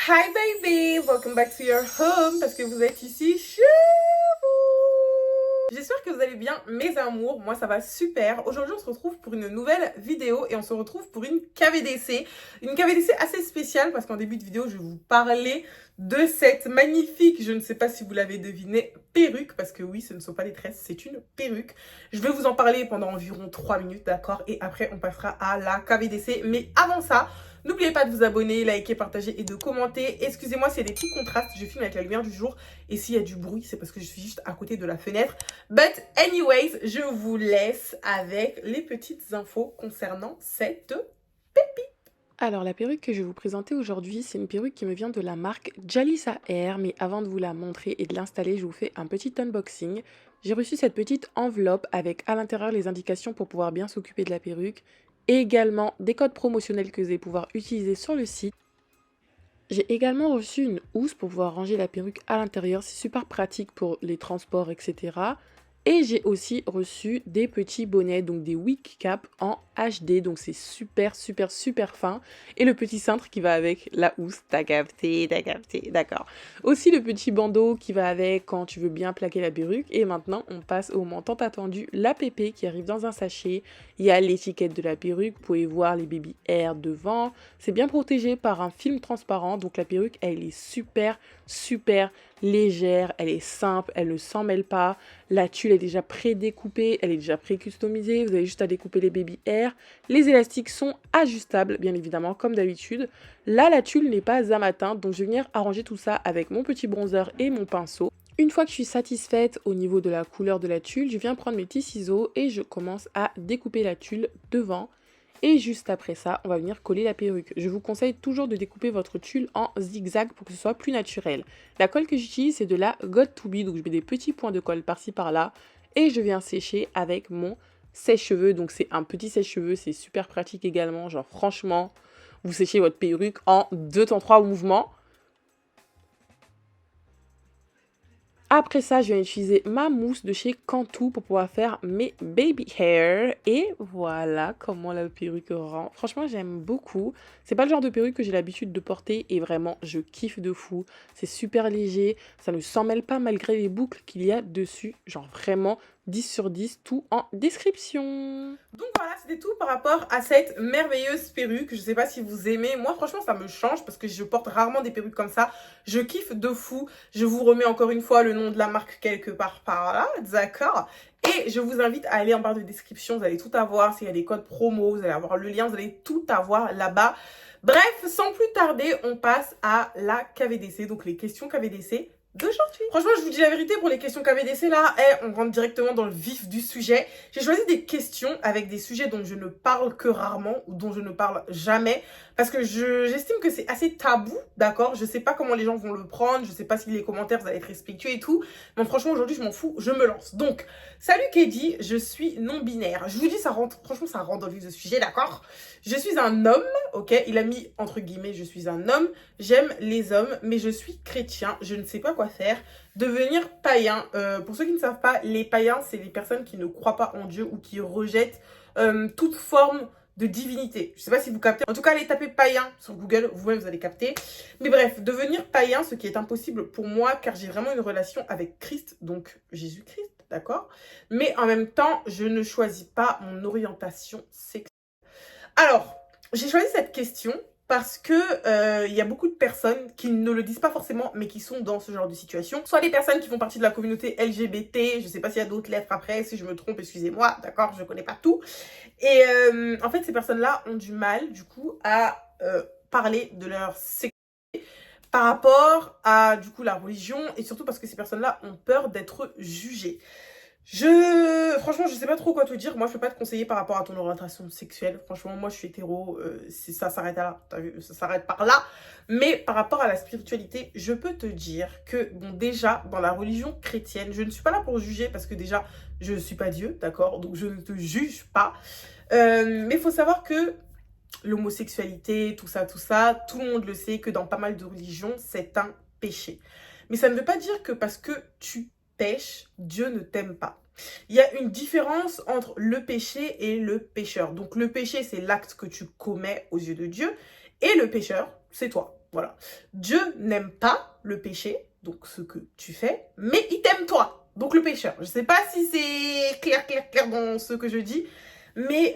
Hi baby, welcome back to your home parce que vous êtes ici chez vous. J'espère que vous allez bien mes amours, moi ça va super. Aujourd'hui on se retrouve pour une nouvelle vidéo et on se retrouve pour une KVDC. Une KVDC assez spéciale parce qu'en début de vidéo je vais vous parler de cette magnifique, je ne sais pas si vous l'avez deviné, perruque. Parce que oui, ce ne sont pas des tresses, c'est une perruque. Je vais vous en parler pendant environ 3 minutes, d'accord? Et après on passera à la KVDC. Mais avant ça, n'oubliez pas de vous abonner, liker, partager et de commenter. Excusez-moi s'il y a des petits contrastes, je filme avec la lumière du jour. Et s'il y a du bruit, c'est parce que je suis juste à côté de la fenêtre. But anyways, je vous laisse avec les petites infos concernant cette pépite. Alors la perruque que je vais vous présenter aujourd'hui, c'est une perruque qui me vient de la marque Jalisa Hair, mais avant de vous la montrer et de l'installer, je vous fais un petit unboxing. J'ai reçu cette petite enveloppe avec à l'intérieur les indications pour pouvoir bien s'occuper de la perruque, et également des codes promotionnels que vous allez pouvoir utiliser sur le site. J'ai également reçu une housse pour pouvoir ranger la perruque à l'intérieur, c'est super pratique pour les transports, etc. Et j'ai aussi reçu des petits bonnets, donc des wig caps en HD, donc c'est super fin. Et le petit cintre qui va avec la housse, t'as capté, d'accord. Aussi le petit bandeau qui va avec quand tu veux bien plaquer la perruque. Et maintenant, on passe au moment tant attendu, la pépé qui arrive dans un sachet. Il y a l'étiquette de la perruque, vous pouvez voir les baby hair devant. C'est bien protégé par un film transparent, donc la perruque, elle est super légère, elle est simple, elle ne s'en mêle pas. La tulle est déjà pré-découpée, elle est déjà pré-customisée. Vous avez juste à découper les baby hair. Les élastiques sont ajustables, bien évidemment, comme d'habitude. Là, la tulle n'est pas à matin, donc je vais venir arranger tout ça avec mon petit bronzer et mon pinceau. Une fois que je suis satisfaite au niveau de la couleur de la tulle, je viens prendre mes petits ciseaux et je commence à découper la tulle devant. Et juste après ça, on va venir coller la perruque. Je vous conseille toujours de découper votre tulle en zigzag pour que ce soit plus naturel. La colle que j'utilise, c'est de la God To Be, donc je mets des petits points de colle par-ci par-là. Et je viens sécher avec mon sèche-cheveux. Donc c'est un petit sèche-cheveux, c'est super pratique également. Genre franchement, vous séchez votre perruque en 2 temps 3 mouvements. Après ça, je vais utiliser ma mousse de chez Cantu pour pouvoir faire mes baby hair. Et voilà comment la perruque rend. Franchement, j'aime beaucoup. C'est pas le genre de perruque que j'ai l'habitude de porter et vraiment, je kiffe de fou. C'est super léger, ça ne s'en mêle pas malgré les boucles qu'il y a dessus. Genre vraiment 10 sur 10, tout en description. Donc voilà, c'était tout par rapport à cette merveilleuse perruque. Je sais pas si vous aimez. Moi, franchement, ça me change parce que je porte rarement des perruques comme ça. Je kiffe de fou. Je vous remets encore une fois le nom de la marque quelque part par là, d'accord? Et je vous invite à aller en barre de description. Vous allez tout avoir. S'il y a des codes promo, vous allez avoir le lien. Vous allez tout avoir là-bas. Bref, sans plus tarder, on passe à la KVDC. Donc les questions KVDC d'aujourd'hui. Franchement, je vous dis la vérité, pour les questions KVDC, là, on rentre directement dans le vif du sujet. J'ai choisi des questions avec des sujets dont je ne parle que rarement ou dont je ne parle jamais parce que j'estime que c'est assez tabou, d'accord? Je sais pas comment les gens vont le prendre, je sais pas si les commentaires, vous allez être respectueux et tout. Mais franchement, aujourd'hui, je m'en fous, je me lance. Donc, salut Kedi, je suis non-binaire. Je vous dis, ça rentre, franchement, ça rentre dans le vif du sujet, d'accord? Je suis un homme, ok? Il a mis entre guillemets, je suis un homme. J'aime les hommes, mais je suis chrétien. Je ne sais pas quoi faire. Devenir païen. Pour ceux qui ne savent pas, les païens, c'est les personnes qui ne croient pas en Dieu ou qui rejettent toute forme de divinité. Je ne sais pas si vous captez. En tout cas, allez taper païen sur Google. Vous-même, vous allez capter. Mais bref, devenir païen, ce qui est impossible pour moi, car j'ai vraiment une relation avec Christ, donc Jésus-Christ, d'accord? Mais en même temps, je ne choisis pas mon orientation sexuelle. Alors, j'ai choisi cette question parce que y a beaucoup de personnes qui ne le disent pas forcément, mais qui sont dans ce genre de situation. Soit des personnes qui font partie de la communauté LGBT, je sais pas s'il y a d'autres lettres après, si je me trompe, excusez-moi, d'accord, je connais pas tout. Et en fait, ces personnes-là ont du mal, du coup, à parler de leur sexualité par rapport à, du coup, la religion, et surtout parce que ces personnes-là ont peur d'être jugées. Franchement, je sais pas trop quoi te dire. Moi, je peux pas te conseiller par rapport à ton orientation sexuelle. Franchement, moi, je suis hétéro. Ça s'arrête là. T'as vu, ça s'arrête par là. Mais par rapport à la spiritualité, je peux te dire que, bon, déjà, dans la religion chrétienne, je ne suis pas là pour juger parce que déjà, je ne suis pas Dieu, d'accord? Donc, je ne te juge pas. Mais il faut savoir que l'homosexualité, tout ça, tout le monde le sait que dans pas mal de religions, c'est un péché. Mais ça ne veut pas dire que parce que tu pêches, Dieu ne t'aime pas. Il y a une différence entre le péché et le pécheur. Donc le péché, c'est l'acte que tu commets aux yeux de Dieu. Et le pécheur, c'est toi. Voilà. Dieu n'aime pas le péché, donc ce que tu fais, mais il t'aime toi, donc le pécheur. Je sais pas si c'est clair dans ce que je dis, mais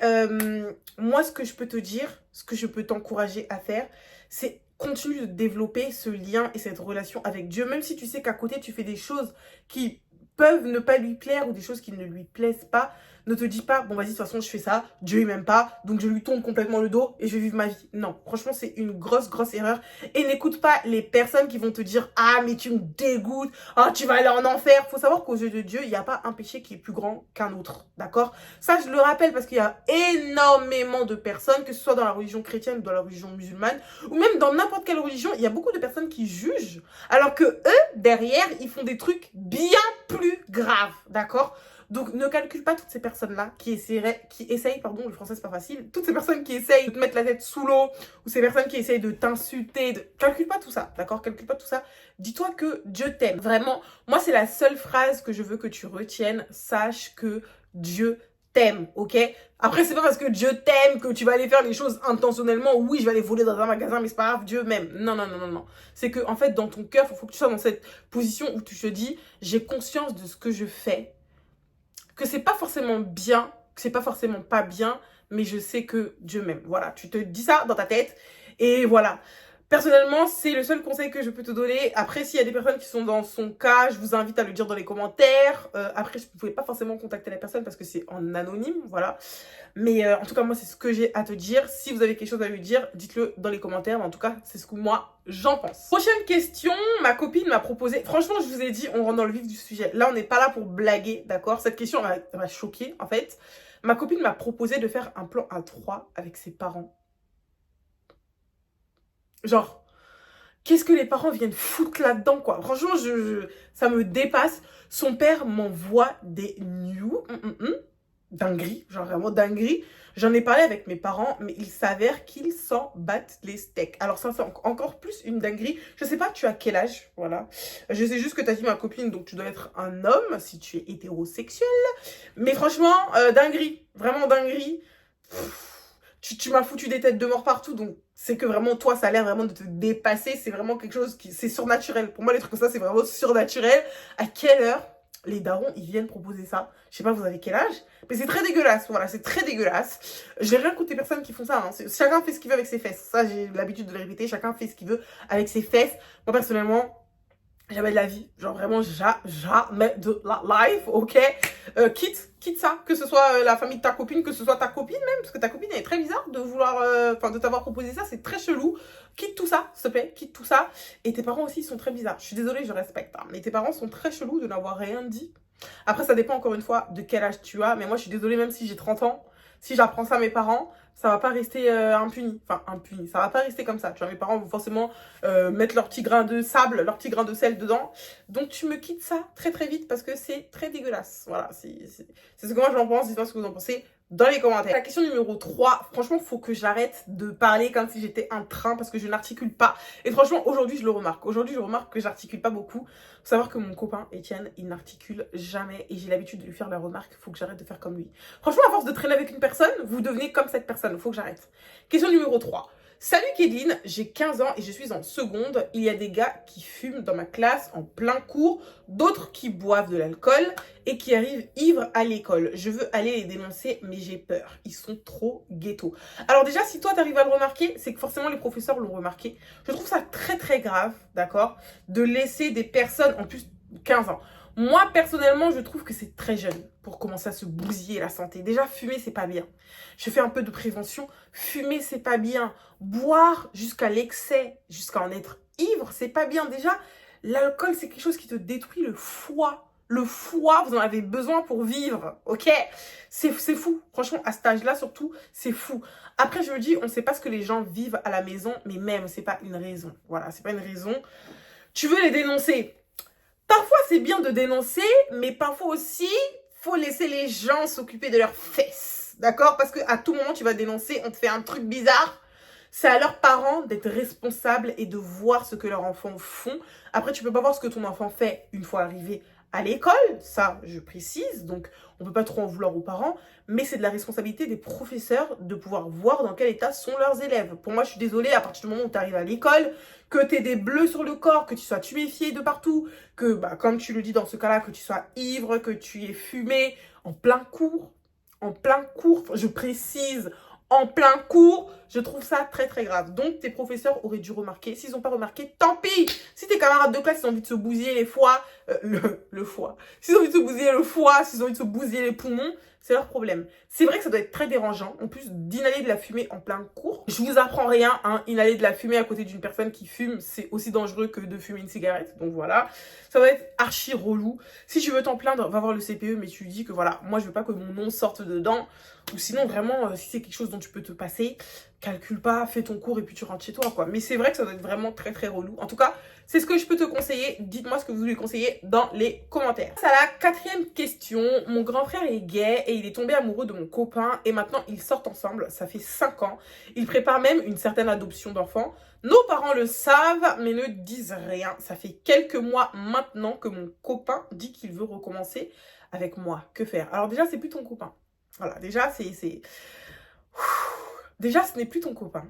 moi, ce que je peux te dire, ce que je peux t'encourager à faire, c'est continue de développer ce lien et cette relation avec Dieu, même si tu sais qu'à côté, tu fais des choses qui peuvent ne pas lui plaire ou des choses qui ne lui plaisent pas. Ne te dis pas, bon vas-y, de toute façon, je fais ça, Dieu il m'aime pas, donc je lui tourne complètement le dos et je vais vivre ma vie. Non, franchement, c'est une grosse erreur. Et n'écoute pas les personnes qui vont te dire, ah, mais tu me dégoûtes, ah, tu vas aller en enfer. Faut savoir qu'aux yeux de Dieu, il n'y a pas un péché qui est plus grand qu'un autre, d'accord? Ça, je le rappelle parce qu'il y a énormément de personnes, que ce soit dans la religion chrétienne ou dans la religion musulmane, ou même dans n'importe quelle religion, il y a beaucoup de personnes qui jugent, alors que eux, derrière, ils font des trucs bien plus graves, d'accord? Donc, ne calcule pas toutes ces personnes-là qui essayent, pardon, le français c'est pas facile, toutes ces personnes qui essayent de te mettre la tête sous l'eau, ou ces personnes qui essayent de t'insulter, calcule pas tout ça, d'accord? Calcule pas tout ça. Dis-toi que Dieu t'aime. Vraiment, moi, c'est la seule phrase que je veux que tu retiennes. Sache que Dieu t'aime, ok? Après, c'est pas parce que Dieu t'aime que tu vas aller faire les choses intentionnellement. Oui, je vais aller voler dans un magasin, mais c'est pas grave, Dieu m'aime. Non. C'est que, en fait, dans ton cœur, il faut que tu sois dans cette position où tu te dis, j'ai conscience de ce que je fais, que c'est pas forcément bien, que c'est pas forcément pas bien, mais je sais que Dieu m'aime. Voilà, tu te dis ça dans ta tête et voilà. Personnellement, c'est le seul conseil que je peux te donner. Après, s'il y a des personnes qui sont dans son cas, je vous invite à le dire dans les commentaires. Après, je ne pouvais pas forcément contacter la personne parce que c'est en anonyme, voilà. Mais en tout cas, moi, c'est ce que j'ai à te dire. Si vous avez quelque chose à lui dire, dites-le dans les commentaires. Mais en tout cas, c'est ce que moi, j'en pense. Prochaine question, ma copine m'a proposé... Franchement, je vous ai dit, on rentre dans le vif du sujet. Là, on n'est pas là pour blaguer, d'accord? Cette question elle m'a choquée, en fait. Ma copine m'a proposé de faire un plan à 3 avec ses parents. Genre, qu'est-ce que les parents viennent foutre là-dedans, quoi? Franchement, ça me dépasse. Son père m'envoie des news. Dinguerie, genre vraiment dinguerie. J'en ai parlé avec mes parents, mais il s'avère qu'ils s'en battent les steaks. Alors ça, c'est encore plus une dinguerie. Je sais pas, tu as quel âge, voilà. Je sais juste que tu as dit ma copine, donc tu dois être un homme, si tu es hétérosexuel. Mais franchement, dinguerie, vraiment dinguerie. Tu m'as foutu des têtes de mort partout, donc c'est que vraiment, toi, ça a l'air vraiment de te dépasser. C'est vraiment quelque chose qui... C'est surnaturel. Pour moi, les trucs comme ça, c'est vraiment surnaturel. À quelle heure les darons, ils viennent proposer ça? Je sais pas, vous avez quel âge? Mais c'est très dégueulasse, voilà, c'est très dégueulasse. J'ai rien contre les personnes qui font ça, hein. Chacun fait ce qu'il veut avec ses fesses. Ça, j'ai l'habitude de le répéter. Chacun fait ce qu'il veut avec ses fesses. Moi, personnellement... jamais de la vie, genre vraiment jamais de la life, ok? Quitte ça, que ce soit la famille de ta copine, que ce soit ta copine même, parce que ta copine elle est très bizarre de vouloir, de t'avoir proposé ça, c'est très chelou. Quitte tout ça, s'il te plaît, quitte tout ça. Et tes parents aussi sont très bizarres. Je suis désolée, je respecte, hein, mais tes parents sont très chelous de n'avoir rien dit. Après, ça dépend encore une fois de quel âge tu as, mais moi je suis désolée, même si j'ai 30 ans, si j'apprends ça à mes parents, ça va pas rester impuni. Enfin, impuni. Ça va pas rester comme ça. Tu vois, mes parents vont forcément mettre leur petit grain de sable, leur petit grain de sel dedans. Donc, tu me quittes ça très vite parce que c'est très dégueulasse. Voilà, c'est ce que moi j'en pense. Dites-moi ce que vous en pensez dans les commentaires. La question numéro 3, franchement, faut que j'arrête de parler comme si j'étais un train parce que je n'articule pas. Et franchement, aujourd'hui, je le remarque. Aujourd'hui, je remarque que j'articule pas beaucoup. Faut savoir que mon copain, Étienne, il n'articule jamais et j'ai l'habitude de lui faire la remarque. Faut que j'arrête de faire comme lui. Franchement, à force de traîner avec une personne, vous devenez comme cette personne. Faut que j'arrête. Question numéro 3. Salut Kéline, j'ai 15 ans et je suis en seconde. Il y a des gars qui fument dans ma classe en plein cours, d'autres qui boivent de l'alcool et qui arrivent ivres à l'école. Je veux aller les dénoncer, mais j'ai peur. Ils sont trop ghetto. Alors déjà, si toi t'arrives à le remarquer, c'est que forcément les professeurs l'ont remarqué. Je trouve ça très grave, d'accord, de laisser des personnes, en plus 15 ans. Moi, personnellement, je trouve que c'est très jeune pour commencer à se bousiller la santé. Déjà, fumer, c'est pas bien. Je fais un peu de prévention. Fumer, c'est pas bien. Boire jusqu'à l'excès, jusqu'à en être ivre, c'est pas bien. Déjà, l'alcool, c'est quelque chose qui te détruit le foie. Le foie, vous en avez besoin pour vivre, ok? C'est fou. Franchement, à cet âge-là, surtout, c'est fou. Après, je me dis, on sait pas ce que les gens vivent à la maison, mais même, c'est pas une raison. Voilà, c'est pas une raison. Tu veux les dénoncer? Parfois, c'est bien de dénoncer, mais parfois aussi, faut laisser les gens s'occuper de leurs fesses. D'accord? Parce qu'à tout moment, tu vas dénoncer, on te fait un truc bizarre. C'est à leurs parents d'être responsables et de voir ce que leurs enfants font. Après, tu peux pas voir ce que ton enfant fait une fois arrivé à l'école, ça je précise, donc on peut pas trop en vouloir aux parents, mais c'est de la responsabilité des professeurs de pouvoir voir dans quel état sont leurs élèves. Pour moi, je suis désolée, à partir du moment où tu arrives à l'école, que tu aies des bleus sur le corps, que tu sois tuméfié de partout, que, comme tu le dis dans ce cas-là, que tu sois ivre, que tu aies fumé en plein cours, je précise, en plein cours, je trouve ça très très grave. Donc tes professeurs auraient dû remarquer. S'ils n'ont pas remarqué, tant pis. Si tes camarades de classe ont envie de se bousiller les foies, le foie. S'ils ont envie de se bousiller le foie, s'ils ont envie de se bousiller les poumons, c'est leur problème. C'est vrai que ça doit être très dérangeant, en plus d'inhaler de la fumée en plein cours. Je vous apprends rien, hein, inhaler de la fumée à côté d'une personne qui fume, c'est aussi dangereux que de fumer une cigarette. Donc voilà, ça va être archi relou. Si tu veux t'en plaindre, va voir le CPE, mais tu lui dis que voilà, moi je veux pas que mon nom sorte dedans. Ou sinon, vraiment, si c'est quelque chose dont tu peux te passer, calcule pas, fais ton cours et puis tu rentres chez toi, quoi. Mais c'est vrai que ça doit être vraiment très très relou. En tout cas, c'est ce que je peux te conseiller. Dites-moi ce que vous voulez conseiller dans les commentaires. C'est la 4e question. Mon grand frère est gay et il est tombé amoureux de mon copain et maintenant ils sortent ensemble. Ça fait 5 ans. Ils préparent même une certaine adoption d'enfants. Nos parents le savent mais ne disent rien. Ça fait quelques mois maintenant que mon copain dit qu'il veut recommencer avec moi. Que faire? Alors déjà, c'est plus ton copain. Voilà, déjà, déjà, ce n'est plus ton copain.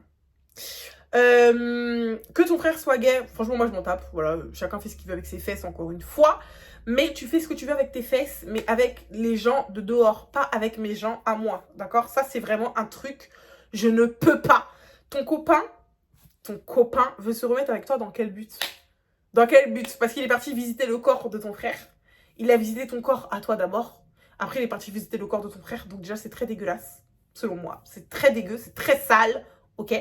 Que ton frère soit gay, franchement, moi, je m'en tape. Voilà, chacun fait ce qu'il veut avec ses fesses, encore une fois. Mais tu fais ce que tu veux avec tes fesses, mais avec les gens de dehors, pas avec mes gens à moi. D'accord? Ça, c'est vraiment un truc, je ne peux pas. Ton copain veut se remettre avec toi dans quel but? Dans quel but? Parce qu'il est parti visiter le corps de ton frère. Il a visité ton corps à toi d'abord. Après, il est parti visiter le corps de ton frère. Donc déjà, c'est très dégueulasse, selon moi. C'est très dégueu, c'est très sale, ok?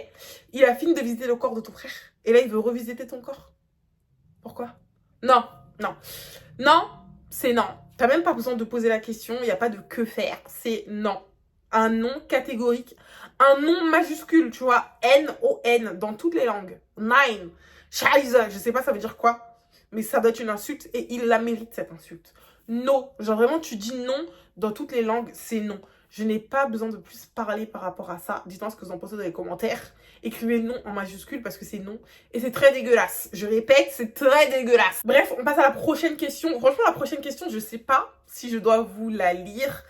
Il a fini de visiter le corps de ton frère. Et là, il veut revisiter ton corps. Pourquoi? Non, non. Non, c'est non. T'as même pas besoin de poser la question. Il n'y a pas de que faire. C'est non. Un non catégorique. Un non majuscule, tu vois. N-O-N dans toutes les langues. Nine. Scheiße. Je sais pas ça veut dire quoi. Mais ça doit être une insulte et il la mérite cette insulte. Non. Genre vraiment, tu dis non dans toutes les langues, c'est non. Je n'ai pas besoin de plus parler par rapport à ça. Dites-moi ce que vous en pensez dans les commentaires. Écrivez non en majuscule parce que c'est non. Et c'est très dégueulasse. Je répète, c'est très dégueulasse. Bref, on passe à la prochaine question. Franchement, la prochaine question, je sais pas si je dois vous la lire.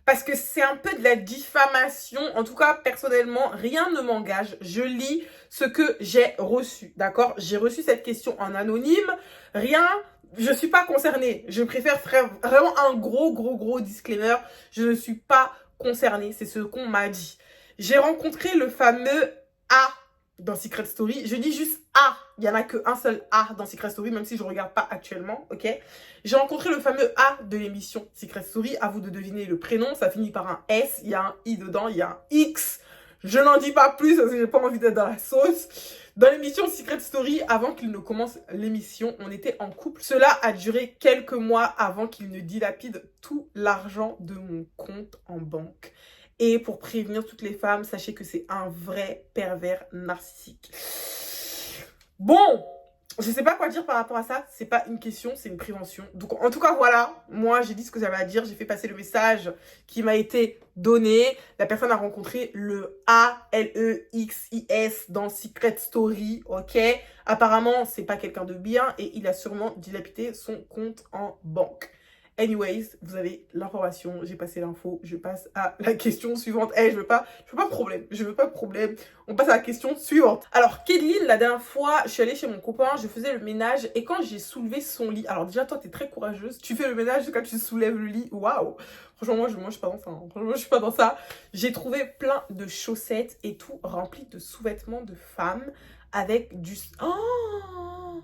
Parce que c'est un peu de la diffamation. En tout cas, personnellement, rien ne m'engage. Je lis ce que j'ai reçu. D'accord? J'ai reçu cette question en anonyme. Rien... Je suis pas concernée. Je préfère faire vraiment un gros disclaimer. Je ne suis pas concernée. C'est ce qu'on m'a dit. J'ai rencontré le fameux A dans Secret Story. Je dis juste A. Il n'y en a qu'un seul A dans Secret Story, même si je ne regarde pas actuellement. Ok. J'ai rencontré le fameux A de l'émission Secret Story. À vous de deviner le prénom. Ça finit par un S. Il y a un I dedans. Il y a un X. Je n'en dis pas plus parce que j'ai pas envie d'être dans la sauce. Dans l'émission Secret Story, avant qu'il ne commence l'émission, on était en couple. Cela a duré quelques mois avant qu'il ne dilapide tout l'argent de mon compte en banque. Et pour prévenir toutes les femmes, sachez que c'est un vrai pervers narcissique. Bon, je sais pas quoi dire par rapport à ça. C'est pas une question, c'est une prévention. Donc en tout cas, voilà. Moi, j'ai dit ce que j'avais à dire. J'ai fait passer le message qui m'a été donné. La personne a rencontré le A-L-E-X-I-S dans Secret Story, ok? Apparemment, c'est pas quelqu'un de bien et il a sûrement dilapidé son compte en banque. Anyways, vous avez l'information, j'ai passé l'info, je passe à la question suivante. Je veux pas de problème. On passe à la question suivante. Alors, Kédeline, la dernière fois, je suis allée chez mon copain, je faisais le ménage et quand j'ai soulevé son lit, alors déjà, toi, t'es très courageuse, tu fais le ménage quand tu soulèves le lit, waouh! Franchement, moi, je suis pas dans ça. Hein. Franchement, je suis pas dans ça. J'ai trouvé plein de chaussettes et tout rempli de sous-vêtements de femmes avec du... Oh!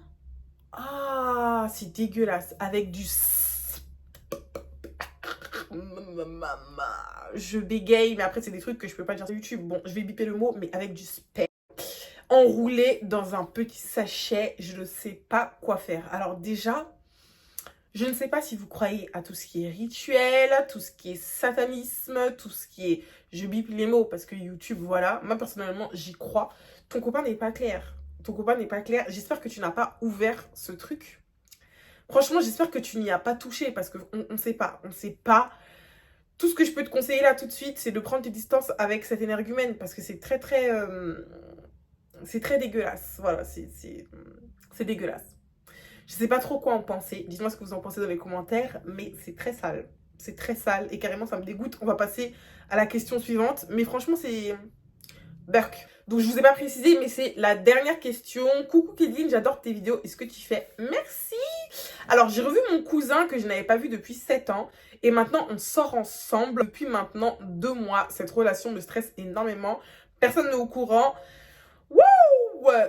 Ah, c'est dégueulasse. Avec du... Je bégaye, mais après c'est des trucs que je peux pas dire sur YouTube. Bon, je vais biper le mot, mais avec du sperme enroulé dans un petit sachet, je ne sais pas quoi faire. Alors déjà, je ne sais pas si vous croyez à tout ce qui est rituel, tout ce qui est satanisme, tout ce qui est... Je bip les mots parce que YouTube, voilà. Moi, personnellement, j'y crois. Ton copain n'est pas clair. Ton copain n'est pas clair. J'espère que tu n'as pas ouvert ce truc. Franchement, j'espère que tu n'y as pas touché parce qu'on ne sait pas. On ne sait pas. Tout ce que je peux te conseiller là tout de suite, c'est de prendre tes distances avec cet énergumène parce que c'est très dégueulasse. Voilà, c'est dégueulasse. Je sais pas trop quoi en penser. Dites-moi ce que vous en pensez dans les commentaires, mais c'est très sale. C'est très sale et carrément ça me dégoûte. On va passer à la question suivante. Mais franchement, c'est Burk. Donc je vous ai pas précisé, mais c'est la dernière question. Coucou Kevin, j'adore tes vidéos. Est-ce que tu fais? Merci. Alors j'ai revu mon cousin que je n'avais pas vu depuis 7 ans. Et maintenant on sort ensemble depuis maintenant 2 mois. Cette relation me stresse énormément. Personne n'est au courant.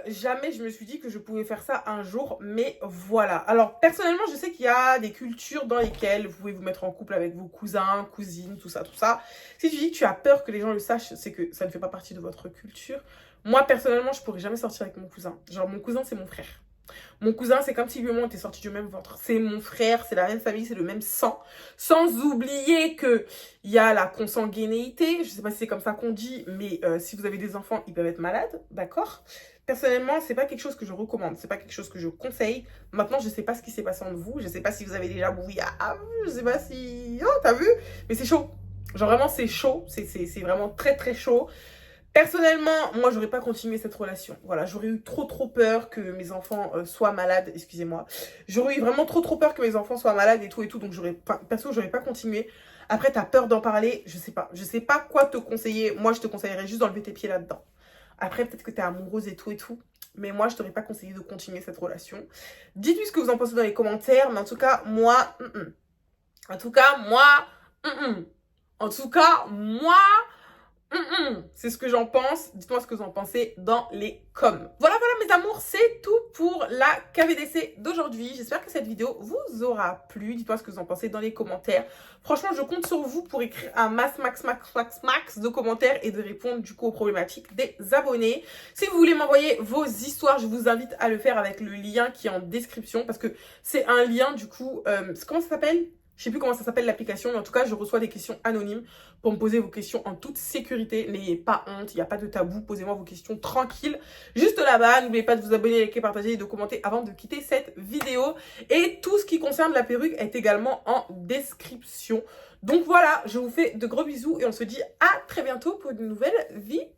Jamais je me suis dit que je pouvais faire ça un jour, mais voilà. Alors, personnellement, je sais qu'il y a des cultures dans lesquelles vous pouvez vous mettre en couple avec vos cousins, cousines, tout ça, tout ça. Si tu dis que tu as peur que les gens le sachent, c'est que ça ne fait pas partie de votre culture. Moi, personnellement, je pourrais jamais sortir avec mon cousin. Genre, mon cousin, c'est mon frère. Mon cousin, c'est comme si lui et moi on était sortis du même ventre. C'est mon frère, c'est la même famille, c'est le même sang. Sans oublier que il y a la consanguinéité. Je sais pas si c'est comme ça qu'on dit, mais si vous avez des enfants, ils peuvent être malades, d'accord? Personnellement, c'est pas quelque chose que je recommande, c'est pas quelque chose que je conseille. Maintenant, je sais pas ce qui s'est passé entre vous, je sais pas si vous avez déjà brouillard, je sais pas si... Oh, t'as vu? Mais c'est chaud. Genre vraiment, c'est chaud, c'est vraiment très très chaud. Personnellement, moi, j'aurais pas continué cette relation. Voilà, j'aurais eu trop peur que mes enfants soient malades, excusez-moi. J'aurais eu vraiment trop peur que mes enfants soient malades et tout, donc perso, j'aurais pas continué. Après, t'as peur d'en parler, je sais pas. Je sais pas quoi te conseiller. Moi, je te conseillerais juste d'enlever tes pieds là-dedans. Après, peut-être que t'es amoureuse et tout. Mais moi, je t'aurais pas conseillé de continuer cette relation. Dites-moi ce que vous en pensez dans les commentaires. Mais en tout cas, moi... En tout cas, moi... En tout cas, moi... C'est ce que j'en pense. Dites-moi ce que vous en pensez dans les coms. Voilà, mes amours, c'est tout pour la KVDC d'aujourd'hui. J'espère que cette vidéo vous aura plu. Dites-moi ce que vous en pensez dans les commentaires. Franchement, je compte sur vous pour écrire un max de commentaires et de répondre du coup aux problématiques des abonnés. Si vous voulez m'envoyer vos histoires, je vous invite à le faire avec le lien qui est en description parce que c'est un lien du coup... comment ça s'appelle ? Je sais plus comment ça s'appelle l'application, mais en tout cas, je reçois des questions anonymes pour me poser vos questions en toute sécurité. N'ayez pas honte, il n'y a pas de tabou, posez-moi vos questions tranquilles. Juste là-bas, n'oubliez pas de vous abonner, liker, partager et de commenter avant de quitter cette vidéo. Et tout ce qui concerne la perruque est également en description. Donc voilà, je vous fais de gros bisous et on se dit à très bientôt pour une nouvelle vidéo.